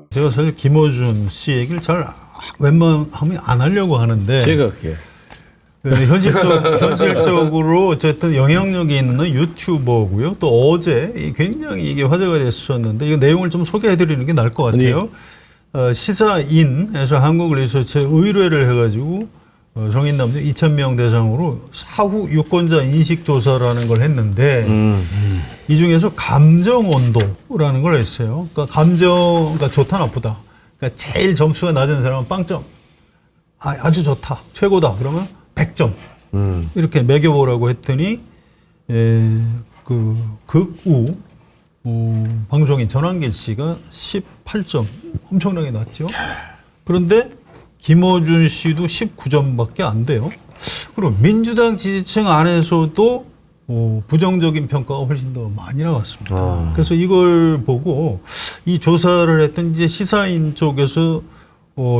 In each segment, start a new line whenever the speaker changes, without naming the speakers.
제가 사실 김어준 씨 얘기를 잘 웬만하면 안 하려고 하는데
제가 할게요.
현실적으로 어쨌든 영향력이 있는 유튜버고요. 또 어제 굉장히 이게 화제가 됐었는데 이 내용을 좀 소개해드리는 게 나을 것 같아요. 시사인에서 한국리서치 의뢰를 해가지고 성인 남녀 2,000명 대상으로 사후 유권자 인식 조사라는 걸 했는데 이 중에서 감정 온도라는 걸 했어요. 그러니까 그러니까 좋다 나쁘다. 그러니까 제일 점수가 낮은 사람은 빵점. 아주 좋다, 최고다. 그러면 100점. 이렇게 매겨보라고 했더니 그 극우 방송인 전환길 씨가 18점, 엄청나게 낮죠. 그런데 김어준 씨도 19점밖에 안 돼요. 그리고 민주당 지지층 안에서도 부정적인 평가가 훨씬 더 많이 나왔습니다. 그래서 이걸 보고 이 조사를 했던 이제 시사인 쪽에서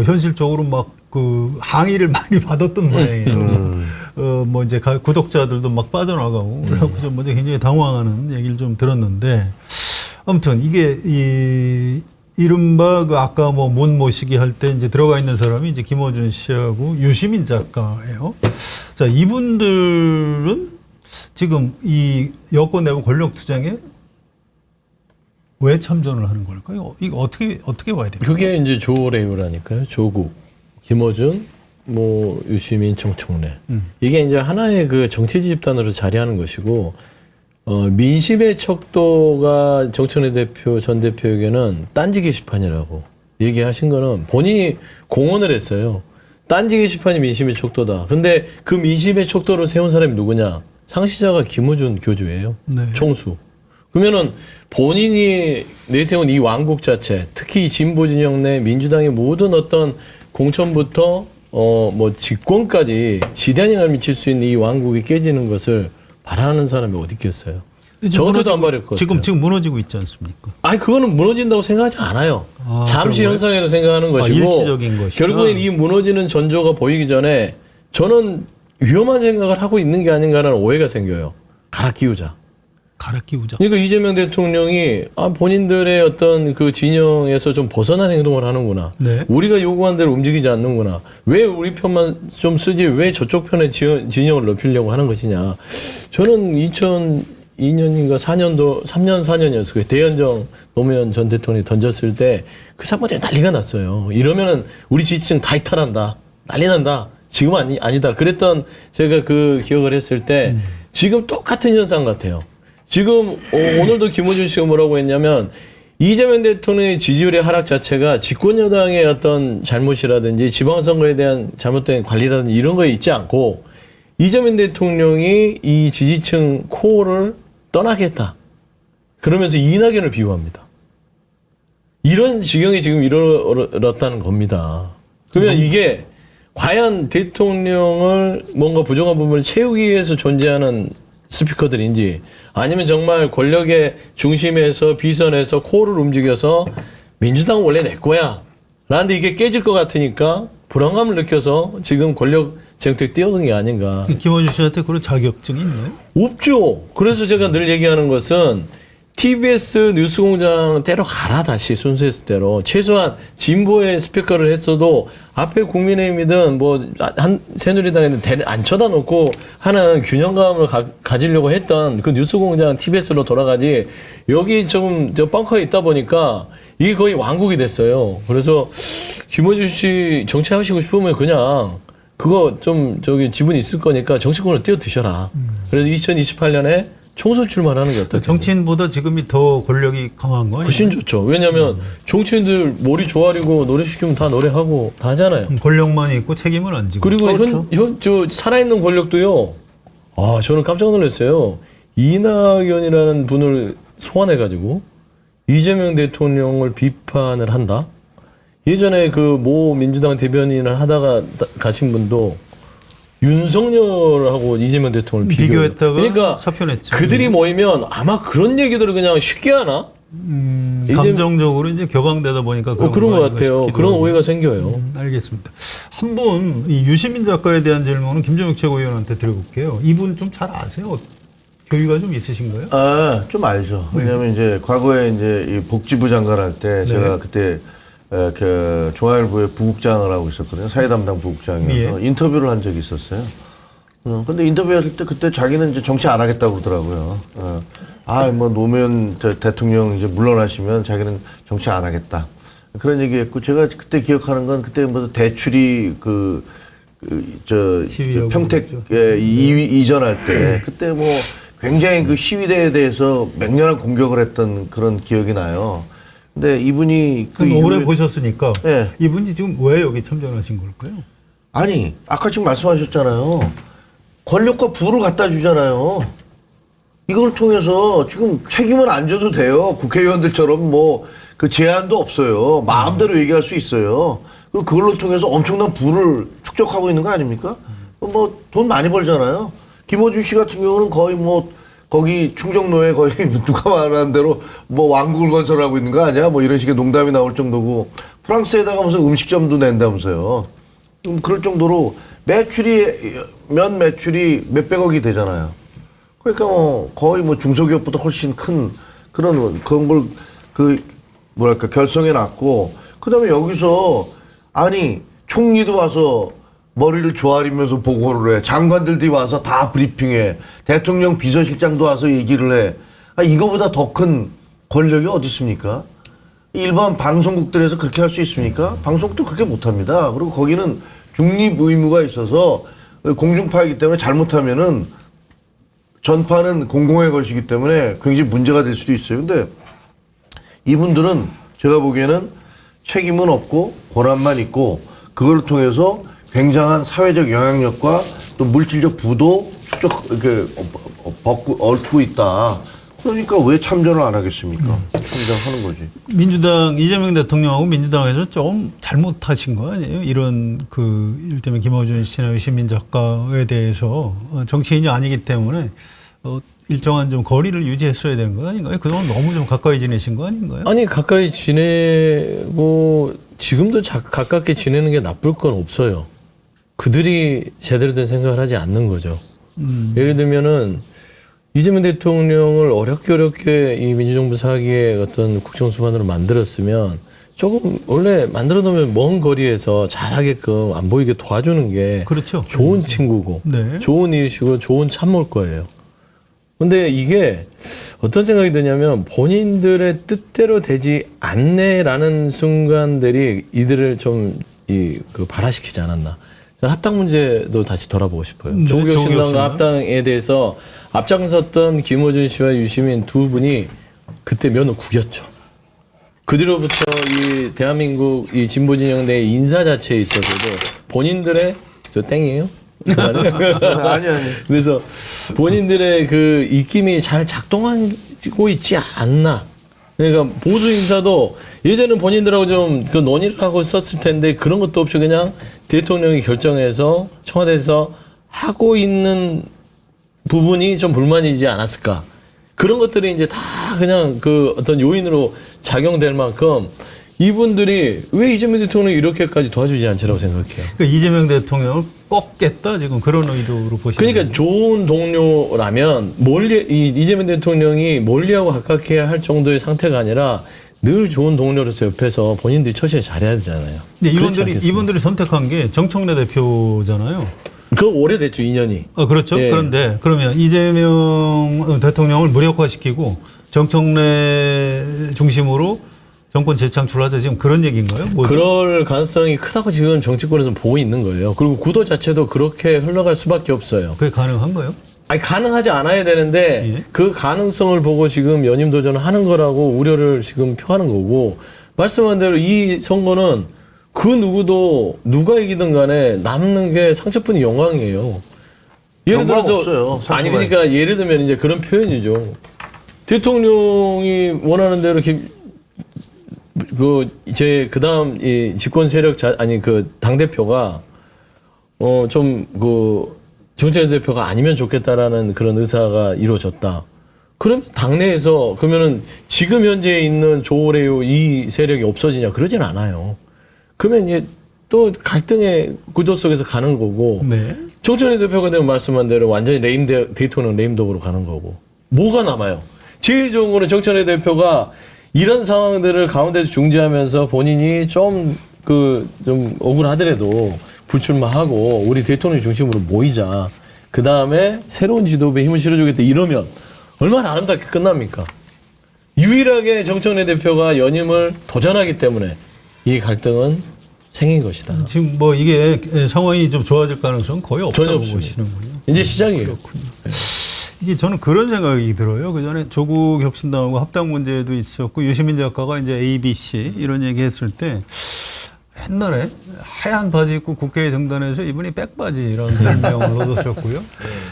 현실적으로 막 그 항의를 많이 받았던 모양이에요. 뭐 이제 구독자들도 막 빠져나가고 그래갖고 좀 먼저 굉장히 당황하는 얘기를 좀 들었는데 아무튼 이게 이른바 그 아까 뭐 문 모시기 할 때 이제 들어가 있는 사람이 이제 김어준 씨하고 유시민 작가예요. 자, 이분들은 지금 이 여권 내부 권력 투쟁에 왜 참전을 하는 걸까요? 이거 어떻게 봐야 됩니까?
그게 이제 조레이라니까요. 조국, 김어준, 뭐 유시민, 정청래. 이게 이제 하나의 그 정치 집단으로 자리하는 것이고 민심의 척도가 정청래 대표 전 대표에게는 딴지 게시판이라고 얘기하신 거는 본인이 공언을 했어요. 딴지 게시판이 민심의 척도다. 근데 그 민심의 척도를 세운 사람이 누구냐? 창시자가 김어준 교주예요.
네.
총수. 그러면은 본인이 내세운 이 왕국 자체, 특히 진보 진영 내 민주당의 모든 어떤 공천부터 뭐 직권까지 지대한 영향을 미칠 수 있는 이 왕국이 깨지는 것을 바라는 사람이 어디 있겠어요? 저도 안 바랄 것 같아요.
지금 무너지고 있지 않습니까?
아니 그거는 무너진다고 생각하지 않아요. 잠시 현상에도 생각하는 것이고
일시적인 것이다.
결국엔 이 무너지는 전조가 보이기 전에 저는 위험한 생각을 하고 있는 게 아닌가라는 오해가 생겨요. 갈아 끼우자. 그러니까 이재명 대통령이 본인들의 어떤 그 진영에서 좀 벗어난 행동을 하는구나. 네. 우리가 요구한 대로 움직이지 않는구나. 왜 우리 편만 좀 쓰지 왜 저쪽 편의 진영을 넓히려고 하는 것이냐. 저는 2002년인가 4년도 3년 4년이었을 거예요. 대연정 노무현 전 대통령이 던졌을 때 그 사건들이 난리가 났어요. 이러면은 우리 지지층 다 이탈한다. 난리 난다. 지금은 아니다. 그랬던 제가 그 기억을 했을 때 지금 똑같은 현상 같아요. 지금 오늘도 김어준 씨가 뭐라고 했냐면 이재명 대통령의 지지율의 하락 자체가 집권 여당의 어떤 잘못이라든지 지방선거에 대한 잘못된 관리라든지 이런 거에 있지 않고 이재명 대통령이 이 지지층 코어를 떠나겠다. 그러면서 이낙연을 비유합니다. 이런 지경이 지금 이르렀다는 겁니다. 그러면 이게 과연 대통령을 뭔가 부족한 부분을 채우기 위해서 존재하는 스피커들인지 아니면 정말 권력의 중심에서 비선에서 코어를 움직여서 민주당은 원래 내 거야 라는데 이게 깨질 것 같으니까 불안감을 느껴서 지금 권력 쟁취에 뛰어든 게 아닌가.
김어준 씨한테 그런 자격증이 있나요?
없죠. 그래서 제가 늘 얘기하는 것은 TBS 뉴스공장 때로 가라. 다시 순수했을 때로 최소한 진보의 스피커를 했어도 앞에 국민의힘이든 뭐 새누리당이든 안 쳐다놓고 하는 균형감을 가지려고 했던 그 뉴스공장 TBS로 돌아가지 여기 좀 벙커에 있다 보니까 이게 거의 왕국이 됐어요. 그래서 김어준 씨 정치하시고 싶으면 그냥 그거 좀 지분 있을 거니까 정치권으로 뛰어드셔라. 그래서 2028년에 총선 출마하는 게 어떨까요?
정치인보다 지금이 더 권력이 강한 거예요?
훨씬 좋죠. 왜냐하면 정치인들 머리 조아리고 노래 시키면 다 노래하고 다 하잖아요.
권력만 있고 책임을 안 지고.
그리고
그렇죠.
살아있는 권력도요. 저는 깜짝 놀랐어요. 이낙연이라는 분을 소환해가지고 이재명 대통령을 비판을 한다. 예전에 그 모 민주당 대변인을 하다가 가신 분도 윤석열하고 이재명 대통령을
비교했다가
그러니까
사표냈죠.
그들이 모이면 아마 그런 얘기들을 그냥 쉽게 하나?
감정적으로 이제 격앙되다 보니까
그런 것 같아요. 그런 오해가 생겨요.
알겠습니다. 한 분, 이 유시민 작가에 대한 질문은 김정욱 최고위원한테 드려볼게요. 이분 좀 잘 아세요? 교육가 좀 있으신가요?
좀 알죠. 왜냐하면 이제 과거에 이제 이 복지부 장관 할 때 제가 그때 그 중앙일보의 부국장을 하고 있었거든요. 사회 담당 부국장이어서 인터뷰를 한 적이 있었어요. 근데 인터뷰할 때 그때 자기는 이제 정치 안 하겠다고 그러더라고요. 뭐 노무현 대통령 이제 물러나시면 자기는 정치 안 하겠다. 그런 얘기했고 제가 그때 기억하는 건 그때 뭐 대출이 평택에 이전할 때 그때 뭐 굉장히 그 시위대에 대해서 맹렬한 공격을 했던 그런 기억이 나요. 근데 이분이
오래 보셨으니까
네.
이분이 지금 왜 여기 참전하신 걸까요?
아니 아까 지금 말씀하셨잖아요. 권력과 부를 갖다 주잖아요. 이걸 통해서 지금 책임은 안 져도 돼요. 국회의원들처럼 뭐 그 제한도 없어요. 마음대로 얘기할 수 있어요. 그리고 그걸로 통해서 엄청난 부를 축적하고 있는 거 아닙니까? 뭐 돈 많이 벌잖아요. 김어준 씨 같은 경우는 거의 뭐 거기 충정로에 거의 누가 말하는 대로 뭐 왕국을 건설하고 있는 거 아니야? 뭐 이런 식의 농담이 나올 정도고 프랑스에다가 무슨 음식점도 낸다면서요. 그럴 정도로 매출이 몇백억이 되잖아요. 그러니까 뭐 거의 뭐 중소기업보다 훨씬 큰 그런 걸 결성해 놨고 그다음에 여기서 아니 총리도 와서 머리를 조아리면서 보고를 해. 장관들이 와서 다 브리핑해. 대통령 비서실장도 와서 얘기를 해. 이거보다 더 큰 권력이 어디 있습니까? 일반 방송국들에서 그렇게 할 수 있습니까? 방송국도 그렇게 못합니다. 그리고 거기는 중립 의무가 있어서 공중파이기 때문에 잘못하면은 전파는 공공의 것이기 때문에 굉장히 문제가 될 수도 있어요. 근데 이분들은 제가 보기에는 책임은 없고 권한만 있고 그걸 통해서 굉장한 사회적 영향력과 또 물질적 부도 얻고 있다. 그러니까 왜 참전을 안 하겠습니까? 참전하는 거지.
민주당 이재명 대통령하고 민주당에서 좀 잘못하신 거 아니에요? 이런 이를테면 김어준 씨나 유시민 작가에 대해서 정치인이 아니기 때문에 일정한 좀 거리를 유지했어야 되는 거 아닌가요? 그동안 너무 좀 가까이 지내신 거 아닌가요?
아니 가까이 지내고 지금도 가깝게 지내는 게 나쁠 건 없어요. 그들이 제대로 된 생각을 하지 않는 거죠. 예를 들면은 이재명 대통령을 어렵게 이 민주정부 사기의 어떤 국정수반으로 만들었으면 조금 원래 만들어 놓으면 먼 거리에서 잘하게끔 안 보이게 도와주는 게
그렇죠.
좋은 친구고
네.
좋은 이웃이고 좋은 참모일 거예요. 근데 이게 어떤 생각이 드냐면 본인들의 뜻대로 되지 않네라는 순간들이 이들을 좀 발화시키지 않았나. 저는 합당 문제도 다시 돌아보고 싶어요. 조국혁 신당과 합당에 대해서 앞장섰던 김어준 씨와 유시민 두 분이 그때 면을 구겼죠. 그 뒤로부터 이 대한민국 이 진보 진영 내 인사 자체에 있어서도 본인들의 저 땡이에요?
아니.
그래서 본인들의 그 입김이 잘 작동하고 있지 않나. 그러니까 보수 인사도 예전엔 본인들하고 좀 그 논의를 하고 썼을 텐데 그런 것도 없이 그냥 대통령이 결정해서 청와대에서 하고 있는 부분이 좀 불만이지 않았을까. 그런 것들이 이제 다 그냥 그 어떤 요인으로 작용될 만큼 이분들이 왜 이재명 대통령이 이렇게까지 도와주지 않지라고 생각해요.
그러니까 이재명 대통령을 꺾겠다 지금 그런 의도로 보시는
그러니까 좋은 동료라면 이재명 대통령이 멀리하고 가깝게 할 정도의 상태가 아니라 늘 좋은 동료로서 옆에서 본인들이 처신을 잘해야 되잖아요.
근데 이분들이 선택한 게 정청래 대표잖아요.
그거 오래됐죠, 2년이.
그렇죠. 예. 그런데 그러면 이재명 대통령을 무력화시키고 정청래 중심으로 정권 재창출하자 지금 그런 얘기인가요?
그럴 가능성이 크다고 지금 정치권에서 보고 있는 거예요. 그리고 구도 자체도 그렇게 흘러갈 수밖에 없어요.
그게 가능한가요?
아니 가능하지 않아야 되는데 그 가능성을 보고 지금 연임 도전을 하는 거라고 우려를 지금 표하는 거고 말씀한 대로 이 선거는 그 누구도 누가 이기든 간에 남는 게 상처뿐이 영광이에요. 예를 들어서
없어요,
아니 그러니까 예를 들면 이제 그런 표현이죠. 대통령이 원하는 대로 그다음 이 집권 세력 당 대표가 정책위 대표가 아니면 좋겠다라는 그런 의사가 이루어졌다. 그러면 당내에서 그러면은 지금 현재 있는 조오레요 이 세력이 없어지냐 그러진 않아요. 그러면 이제 또 갈등의 구도 속에서 가는 거고.
네.
정청래 대표가 되면 말씀한 대로 완전히 대통령 레임덕으로 가는 거고. 뭐가 남아요? 제일 좋은 거는 정청래 대표가 이런 상황들을 가운데서 중재하면서 본인이 좀 억울하더라도 불출마하고 우리 대통령 중심으로 모이자. 그 다음에 새로운 지도부에 힘을 실어주겠다 이러면 얼마나 아름답게 끝납니까? 유일하게 정청래 대표가 연임을 도전하기 때문에 이 갈등은 생긴 것이다.
지금 뭐 이게 상황이 좀 좋아질 가능성은 거의
전혀
없다고
없습니다.
보시는군요.
이제 시작이에요.
이게 저는 그런 생각이 들어요. 그 전에 조국 혁신당하고 합당 문제도 있었고 유시민 작가가 이제 ABC 이런 얘기 했을 때 옛날에 하얀 바지 입고 국회에 등단해서 이분이 백바지라는 별명을 얻으셨고요.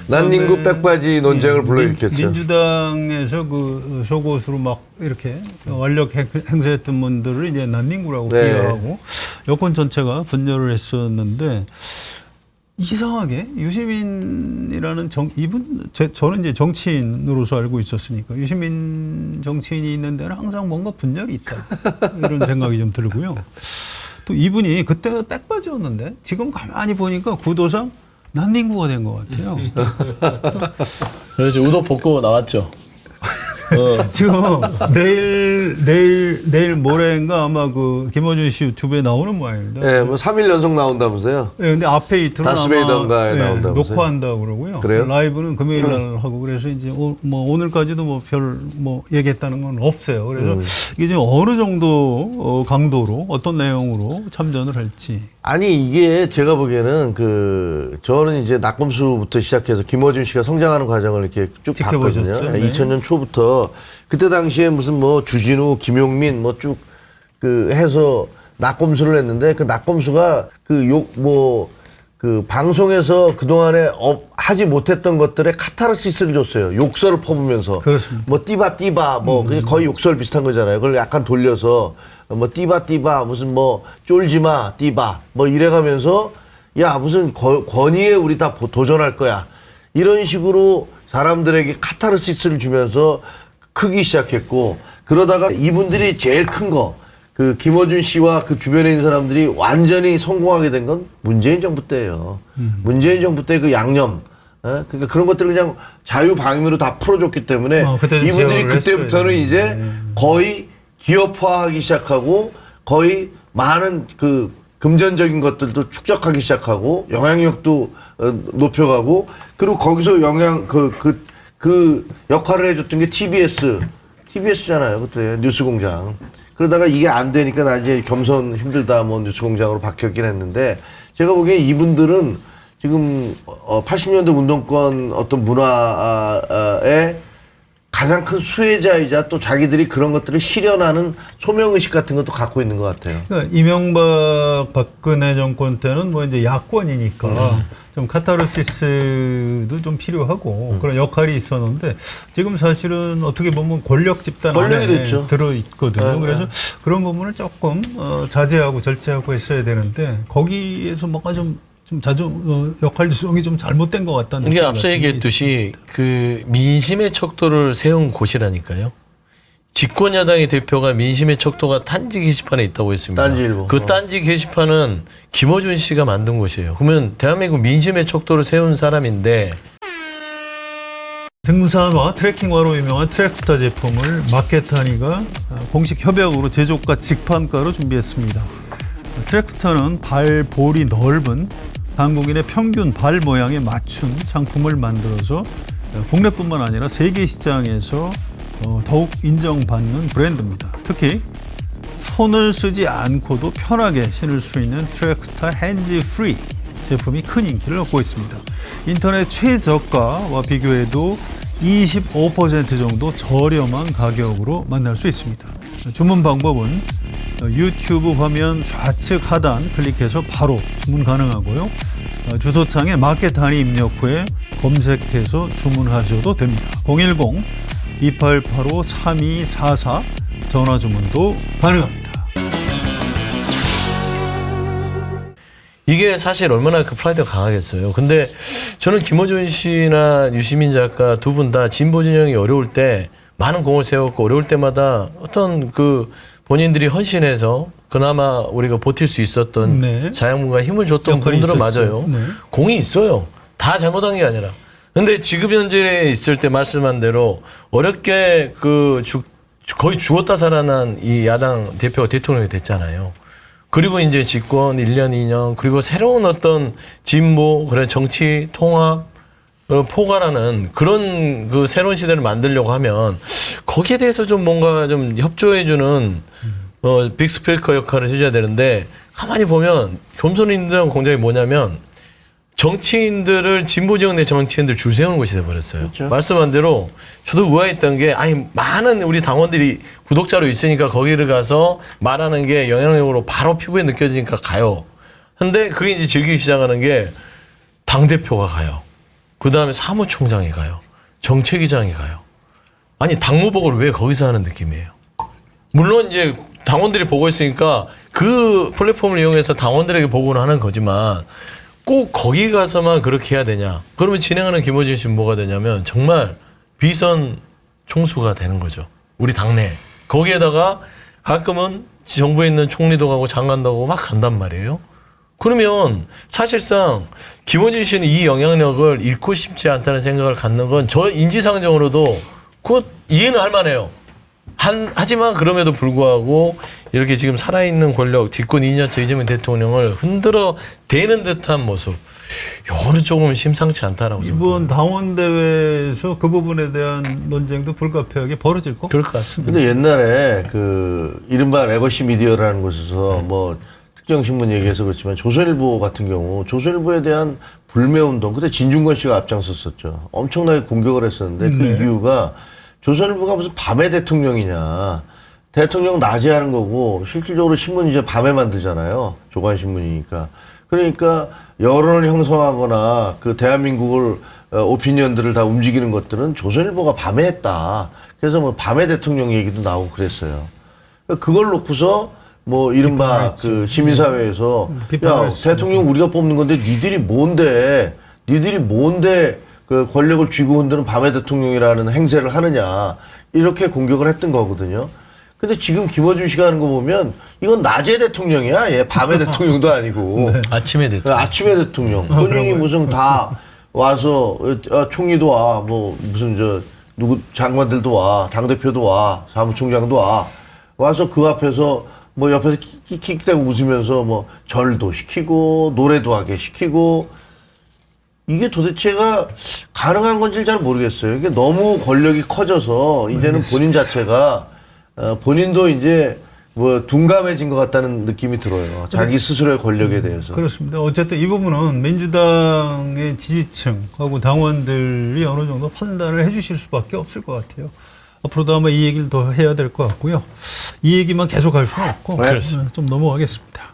난닝구 백바지 논쟁을 불러일으켰죠.
민주당에서 그 속옷으로 막 이렇게 완력 행사했던 분들을 이제 난닝구라고 비하하고 여권 전체가 분열을 했었는데 이상하게 유시민이라는 저는 이제 정치인으로서 알고 있었으니까 유시민 정치인이 있는 데는 항상 뭔가 분열이 있다 이런 생각이 좀 들고요. 또 이분이 그때는 백바지였는데 지금 가만히 보니까 구도상 난닝구가 된 것 같아요.
그래서 우도 벗고 나왔죠.
지금 내일 모레인가 아마 그 김어준 씨 유튜브에 나오는 모양입니다.
네, 뭐 3일 연속 나온다면서요.
네, 근데 앞에 이틀은
다스베이던가에 나온다면서요?
녹화한다고 그러고요.
그래요?
라이브는 금요일 날 하고 그래서 이제 뭐 오늘까지도 뭐 별 얘기했다는 건 없어요. 그래서 이게 지금 어느 정도 강도로 어떤 내용으로 참전을 할지.
아니 이게 제가 보기에는 저는 이제 낙검수부터 시작해서 김어준 씨가 성장하는 과정을 이렇게 쭉
지켜보셨죠?
봤거든요.
네.
2000년 초부터 그때 당시에 무슨 뭐 주진우, 김용민 뭐 쭉 해서 낙검수를 했는데 그 낙검수가 방송에서 그동안에 하지 못했던 것들에 카타르시스를 줬어요. 욕설을 퍼부면서.
그렇습니다.
뭐 띠바 뭐 그게 거의 욕설 비슷한 거잖아요. 그걸 약간 돌려서 뭐 띠바 무슨 뭐 쫄지마 띠바 뭐 이래가면서 야 무슨 권위에 우리 다 도전할 거야. 이런 식으로 사람들에게 카타르시스를 주면서 크기 시작했고 그러다가 이분들이 제일 큰 거 그 김어준 씨와 그 주변에 있는 사람들이 완전히 성공하게 된 건 문재인 정부 때예요. 문재인 정부 때 그 양념, 그러니까 그런 것들을 그냥 자유방임으로 다 풀어줬기 때문에 이분들이 그때부터는 이제 거의 기업화하기 시작하고 거의 많은 그 금전적인 것들도 축적하기 시작하고 영향력도 높여가고 그리고 거기서 그 역할을 해줬던 게 TBS잖아요. 그때 뉴스공장. 그러다가 이게 안 되니까 나 이제 겸손 힘들다 뭐 뉴스공장으로 바뀌었긴 했는데 제가 보기에 이분들은 지금 80년대 운동권 어떤 문화의 가장 큰 수혜자이자 또 자기들이 그런 것들을 실현하는 소명의식 같은 것도 갖고 있는 것 같아요.
그러니까 이명박 박근혜 정권 때는 뭐 이제 야권이니까 좀 카타르시스도 좀 필요하고 그런 역할이 있었는데 지금 사실은 어떻게 보면 권력 집단 안에 들어있거든요. 그래서 그런 부분을 조금 자제하고 절제하고 했어야 되는데 거기에서 뭔가 좀 역할성이 좀 잘못된 것 같다는.
이게 앞서 얘기했듯이 그 민심의 척도를 세운 곳이라니까요. 집권 야당의 대표가 민심의 척도가 딴지 게시판에 있다고 했습니다.
딴지일보.
그 딴지 게시판은 김어준 씨가 만든 곳이에요. 그러면 대한민국 민심의 척도를 세운 사람인데
등산화, 트레킹화로 유명한 트랙스타 제품을 마케타니가 공식 협약으로 제조가 직판가로 준비했습니다. 트랙스타는 발볼이 넓은 한국인의 평균 발 모양에 맞춘 상품을 만들어서 국내뿐만 아니라 세계 시장에서 더욱 인정받는 브랜드입니다. 특히 손을 쓰지 않고도 편하게 신을 수 있는 트랙스타 핸즈 프리 제품이 큰 인기를 얻고 있습니다. 인터넷 최저가와 비교해도 25% 정도 저렴한 가격으로 만날 수 있습니다. 주문 방법은 유튜브 화면 좌측 하단 클릭해서 바로 주문 가능하고요. 주소창에 마켓하니 입력 후에 검색해서 주문하셔도 됩니다. 010-2885-3244 전화 주문도 가능합니다.
이게 사실 얼마나 그 프라이드가 강하겠어요. 근데 저는 김어준 씨나 유시민 작가 두 분 다 진보 진영이 어려울 때 많은 공을 세웠고 어려울 때마다 어떤 그 본인들이 헌신해서 그나마 우리가 버틸 수 있었던 자양분과 힘을 줬던 분들은 맞아요. 공이 있어요. 다 잘못한 게 아니라. 근데 지금 현재에 있을 때 말씀한 대로 어렵게 거의 죽었다 살아난 이 야당 대표가 대통령이 됐잖아요. 그리고 이제 집권 1년, 2년, 그리고 새로운 어떤 진보, 그런 정치, 통합, 포괄하는 그런 그 새로운 시대를 만들려고 하면 거기에 대해서 좀 뭔가 좀 협조해주는 빅스피커 역할을 해줘야 되는데 가만히 보면 겸손인들은 공장이 뭐냐면 정치인들을 진보 지역 내 정치인들 줄 세우는 곳이 돼버렸어요.
그렇죠.
말씀한 대로 저도 의아했던 게 아니 많은 우리 당원들이 구독자로 있으니까 거기를 가서 말하는 게 영향력으로 바로 피부에 느껴지니까 가요. 근데 그게 이제 즐기기 시작하는 게 당대표가 가요. 그 다음에 사무총장이 가요. 정책위장이 가요. 아니 당무복을 왜 거기서 하는 느낌이에요. 물론 이제 당원들이 보고 있으니까 그 플랫폼을 이용해서 당원들에게 보고는 하는 거지만 꼭 거기 가서만 그렇게 해야 되냐. 그러면 진행하는 김어준 씨는 뭐가 되냐면 정말 비선 총수가 되는 거죠. 우리 당내. 거기에다가 가끔은 정부에 있는 총리도 가고 장관도 가고 막 간단 말이에요. 그러면 사실상 김어준 씨는 이 영향력을 잃고 싶지 않다는 생각을 갖는 건 저 인지상정으로도 그거 이해는 할 만해요. 하지만 그럼에도 불구하고 이렇게 지금 살아있는 권력, 집권 2년차 이재명 대통령을 흔들어 대는 듯한 모습. 이거는 조금 심상치 않다라고
이번 당원대회에서 그 부분에 대한 논쟁도 불가피하게 벌어질 거.
그럴 것 같습니다.
근데 옛날에 그 이른바 레거시 미디어라는 곳에서 뭐 특정 신문 얘기해서 그렇지만 조선일보 같은 경우 조선일보에 대한 불매운동 그때 진중권 씨가 앞장섰었죠. 엄청나게 공격을 했었는데 그 이유가 조선일보가 무슨 밤의 대통령이냐. 대통령 낮에 하는 거고 실질적으로 신문 이제 밤에 만들잖아요. 조간신문이니까. 그러니까 여론을 형성하거나 그 대한민국을 오피니언들을 다 움직이는 것들은 조선일보가 밤에 했다. 그래서 뭐 밤의 대통령 얘기도 나오고 그랬어요. 그걸 놓고서 뭐 이른바 그 시민사회에서 야 대통령 우리가 뽑는 건데 니들이 뭔데 그 권력을 쥐고 흔드는 밤의 대통령이라는 행세를 하느냐 이렇게 공격을 했던 거거든요. 근데 지금 김어준 씨가 하는 거 보면 이건 낮의 대통령이야. 얘 밤의 대통령도 아니고
네. 아침에 대통령.
아침의 대통령. 본인이 무슨 다 와서 총리도 와, 뭐 무슨 누구 장관들도 와, 당 대표도 와, 사무총장도 와. 와서 그 앞에서 뭐 옆에서 킥킥대고 웃으면서 뭐 절도 시키고 노래도 하게 시키고 이게 도대체가 가능한 건지 잘 모르겠어요. 이게 너무 권력이 커져서 이제는 본인 자체가 본인도 이제 뭐 둔감해진 것 같다는 느낌이 들어요. 자기 스스로의 권력에 대해서.
그렇습니다. 어쨌든 이 부분은 민주당의 지지층하고 당원들이 어느 정도 판단을 해주실 수밖에 없을 것 같아요. 앞으로도 아마 이 얘기를 더 해야 될 것 같고요. 이 얘기만 계속 할 수는 없고
네.
좀 넘어가겠습니다.